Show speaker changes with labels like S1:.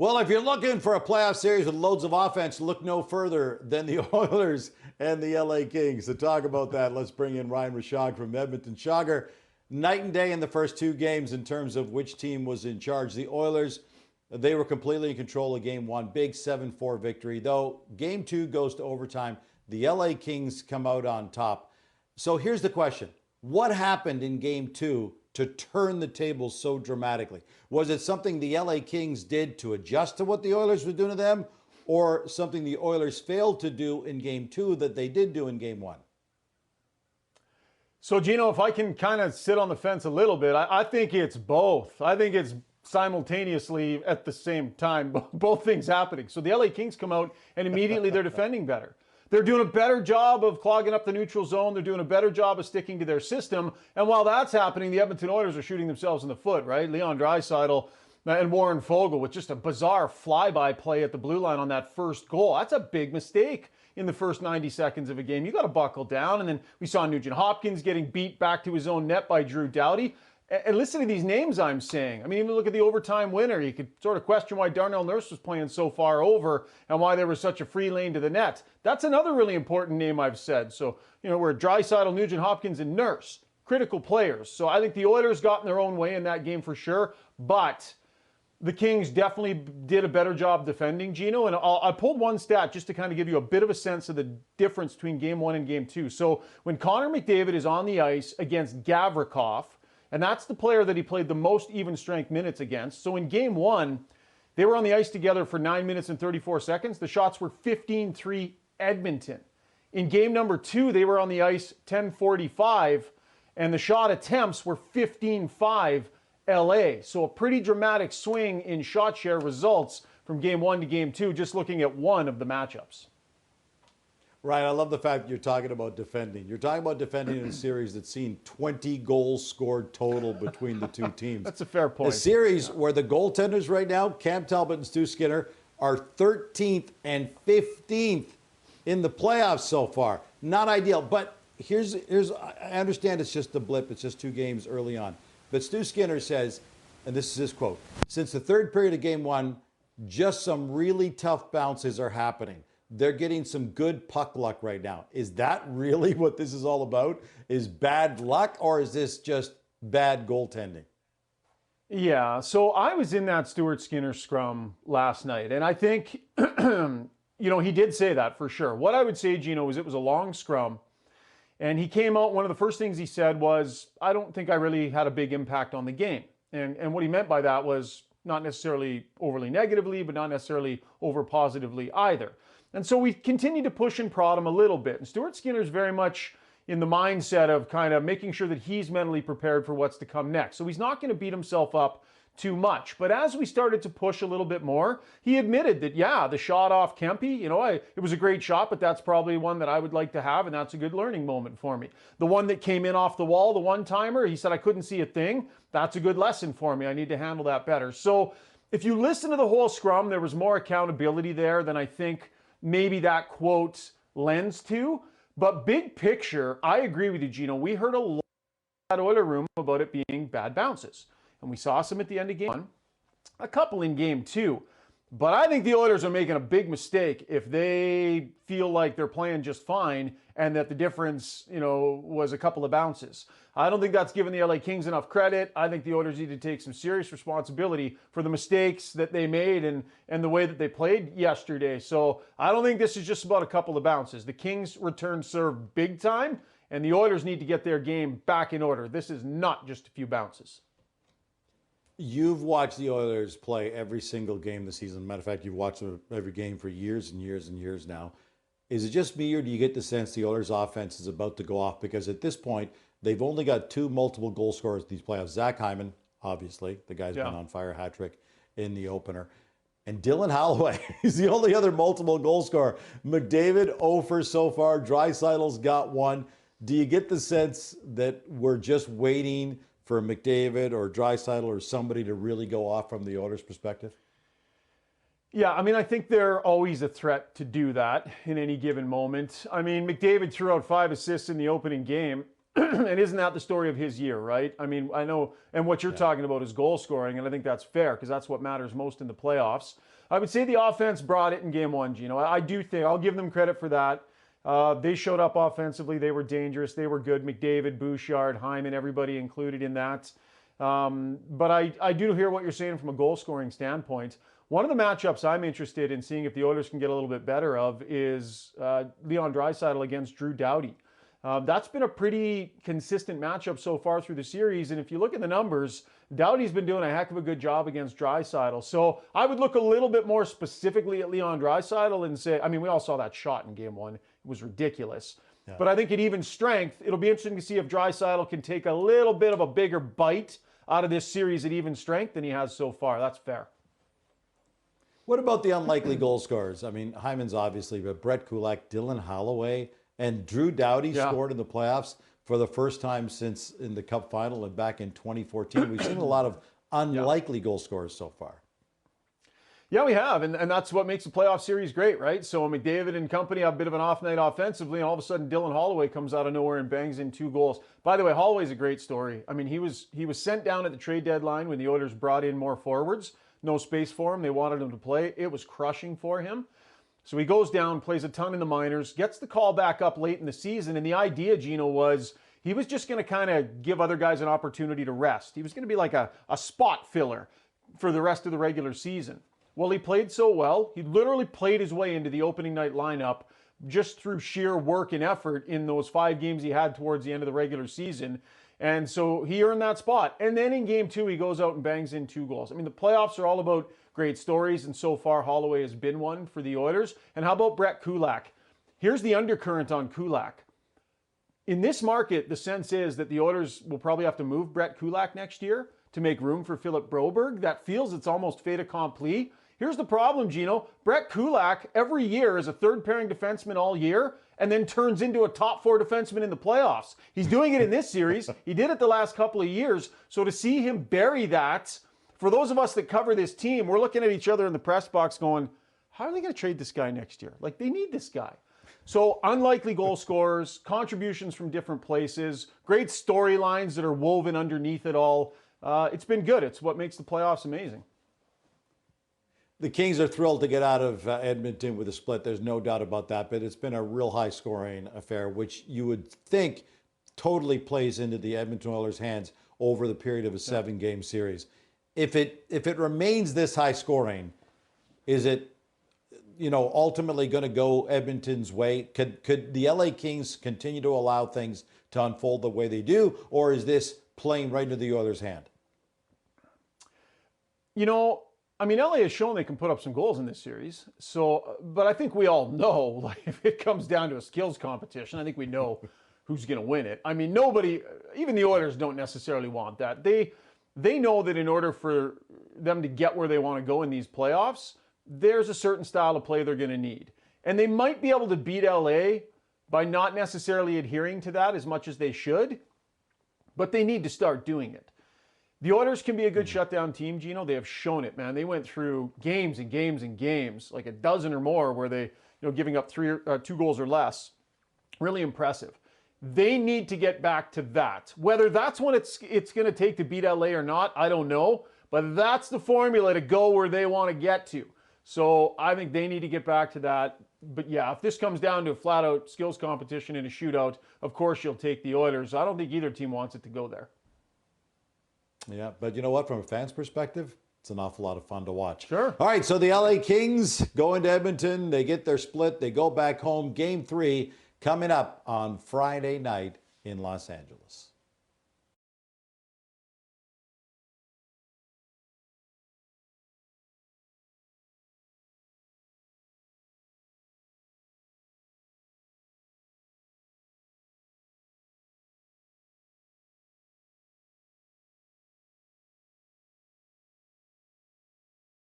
S1: Well, if you're looking for a playoff series with loads of offense, look no further than the Oilers and the LA Kings. To talk about that, let's bring in Ryan Rishaug from Edmonton. Shogger, night and day in the first two games in terms of which team was in charge. The Oilers, they were completely in control of game one. Big 7-4 victory. Though game two goes to overtime, the LA Kings come out on top. So here's the question. What happened in game two to turn the tables so dramatically? Was it something the LA Kings did to adjust to what the Oilers were doing to them, or something the Oilers failed to do in game two that they did do in game one?
S2: So, Gino, if I can kind of sit on the fence a little bit, I think it's both. I think it's simultaneously at the same time, both things happening. So the LA Kings come out and immediately they're defending better. They're doing a better job of clogging up the neutral zone. They're doing a better job of sticking to their system. And while that's happening, the Edmonton Oilers are shooting themselves in the foot, right? Leon Draisaitl and Warren Foegele with just a bizarre flyby play at the blue line on that first goal. That's a big mistake in the first 90 seconds of a game. You got to buckle down. And then we saw Nugent Hopkins getting beat back to his own net by Drew Doughty. And listen to these names I'm saying. I mean, even look at the overtime winner. You could sort of question why Darnell Nurse was playing so far over and why there was such a free lane to the net. That's another really important name I've said. So, we're Draisaitl, Nugent Hopkins, and Nurse. Critical players. So I think the Oilers got in their own way in that game for sure. But the Kings definitely did a better job defending, Gino. And I pulled one stat just to kind of give you a bit of a sense of the difference between game one and game two. So when Connor McDavid is on the ice against Gavrikov, and that's the player that he played the most even strength minutes against. So in game one, they were on the ice together for 9 minutes and 34 seconds. The shots were 15-3 Edmonton. In game number two, they were on the ice 10:45, and the shot attempts were 15-5 LA. So a pretty dramatic swing in shot share results from game one to game two, just looking at one of the matchups.
S1: Ryan, I love the fact that you're talking about defending. You're talking about defending in a series that's seen 20 goals scored total between the two teams.
S2: That's a fair point.
S1: A series where the goaltenders right now, Cam Talbot and Stu Skinner, are 13th and 15th in the playoffs so far. Not ideal, but here's I understand it's just a blip. It's just two games early on. But Stu Skinner says, and this is his quote, since the third period of game one, just some really tough bounces are happening. They're getting some good puck luck right now. Is that really what this is all about? Is bad luck, or is this just bad goaltending?
S2: Yeah, so I was in that Stuart Skinner scrum last night, and I think, he did say that for sure. What I would say, Gino, is it was a long scrum, and he came out, one of the first things he said was, I don't think I really had a big impact on the game. And what he meant by that was not necessarily overly negatively, but not necessarily over positively either. And so we continue to push and prod him a little bit. And Stuart Skinner's very much in the mindset of kind of making sure that he's mentally prepared for what's to come next. So he's not going to beat himself up too much. But as we started to push a little bit more, he admitted that, the shot off Kempe, it was a great shot, but that's probably one that I would like to have, and that's a good learning moment for me. The one that came in off the wall, the one-timer, he said, I couldn't see a thing. That's a good lesson for me. I need to handle that better. So if you listen to the whole scrum, there was more accountability there than I think maybe that quote lends to. But big picture, I agree with you, Gino. We heard a lot in that Oiler room about it being bad bounces. And we saw some at the end of game one, a couple in game two. But I think the Oilers are making a big mistake if they feel like they're playing just fine and that the difference, was a couple of bounces. I don't think that's giving the LA Kings enough credit. I think the Oilers need to take some serious responsibility for the mistakes that they made and the way that they played yesterday. So I don't think this is just about a couple of bounces. The Kings return serve big time, and the Oilers need to get their game back in order. This is not just a few bounces.
S1: You've watched the Oilers play every single game this season. Matter of fact, you've watched every game for years and years and years now. Is it just me, or do you get the sense the Oilers' offense is about to go off? Because at this point, they've only got two multiple goal scorers these playoffs. Zach Hyman, obviously. The guy's been on fire, hat trick in the opener. And Dylan Holloway is the only other multiple goal scorer. McDavid 0 for so far. Draisaitl's got one. Do you get the sense that we're just waiting for McDavid or Draisaitl or somebody to really go off from the Oilers' perspective?
S2: Yeah, I think they're always a threat to do that in any given moment. McDavid threw out 5 assists in the opening game. And isn't that the story of his year, right? I mean, I know, and what you're talking about is goal scoring, and I think that's fair because that's what matters most in the playoffs. I would say the offense brought it in game one, Gino. I do think, I'll give them credit for that. They showed up offensively. They were dangerous. They were good. McDavid, Bouchard, Hyman, everybody included in that. But I do hear what you're saying from a goal scoring standpoint. One of the matchups I'm interested in seeing if the Oilers can get a little bit better of is Leon Draisaitl against Drew Doughty. That's been a pretty consistent matchup so far through the series. And if you look at the numbers, Doughty's been doing a heck of a good job against Draisaitl. So I would look a little bit more specifically at Leon Draisaitl and say, I mean, we all saw that shot in game one. It was ridiculous. Yeah. But I think at even strength, it'll be interesting to see if Draisaitl can take a little bit of a bigger bite out of this series at even strength than he has so far. That's fair.
S1: What about the unlikely goal scorers? I mean, Hyman's obviously, but Brett Kulak, Dylan Holloway, and Drew Doughty scored in the playoffs for the first time since in the Cup final and back in 2014. We've seen a lot of unlikely goal scorers so far.
S2: Yeah, we have, and that's what makes the playoff series great, right? So McDavid and company have a bit of an off night offensively, and all of a sudden Dylan Holloway comes out of nowhere and bangs in 2 goals. By the way, Holloway's a great story. I mean, he was sent down at the trade deadline when the Oilers brought in more forwards. No space for him. They wanted him to play. It was crushing for him. So he goes down, plays a ton in the minors, gets the call back up late in the season, and the idea, Gino, was he was just going to kind of give other guys an opportunity to rest. He was going to be like a spot filler for the rest of the regular season. Well, he played so well, he literally played his way into the opening night lineup just through sheer work and effort in those 5 games he had towards the end of the regular season. And so he earned that spot. And then in game 2, he goes out and bangs in 2 goals. I mean, the playoffs are all about great stories, and so far Holloway has been one for the Oilers. And how about Brett Kulak? Here's the undercurrent on Kulak. In this market, the sense is that the Oilers will probably have to move Brett Kulak next year to make room for Philip Broberg. That feels it's almost fait accompli. Here's the problem, Gino. Brett Kulak every year is a third-pairing defenseman all year and then turns into a top 4 defenseman in the playoffs. He's doing it in this series. He did it the last couple of years. So to see him bury that, for those of us that cover this team, we're looking at each other in the press box going, how are they going to trade this guy next year? Like, they need this guy. So unlikely goal scorers, contributions from different places, great storylines that are woven underneath it all. It's been good. It's what makes the playoffs amazing.
S1: The Kings are thrilled to get out of Edmonton with a split. There's no doubt about that. But it's been a real high-scoring affair, which you would think totally plays into the Edmonton Oilers' hands over the period of a 7-game series. If it remains this high-scoring, is it, ultimately going to go Edmonton's way? Could the LA Kings continue to allow things to unfold the way they do, or is this playing right into the Oilers' hand?
S2: I mean, LA has shown they can put up some goals in this series. So, but I think we all know, like, if it comes down to a skills competition, I think we know who's going to win it. I mean, nobody, even the Oilers don't necessarily want that. They know that in order for them to get where they want to go in these playoffs, there's a certain style of play they're going to need. And they might be able to beat LA by not necessarily adhering to that as much as they should, but they need to start doing it. The Oilers can be a good shutdown team, Gino. They have shown it, man. They went through games and games and games, like a dozen or more, where they, giving up 2 goals or less. Really impressive. They need to get back to that. Whether that's what it's going to take to beat LA or not, I don't know. But that's the formula to go where they want to get to. So I think they need to get back to that. But yeah, if this comes down to a flat-out skills competition in a shootout, of course you'll take the Oilers. I don't think either team wants it to go there.
S1: Yeah, but you know what? From a fan's perspective, it's an awful lot of fun to watch.
S2: Sure.
S1: All right, so the LA Kings go into Edmonton. They get their split. They go back home. Game 3 coming up on Friday night in Los Angeles.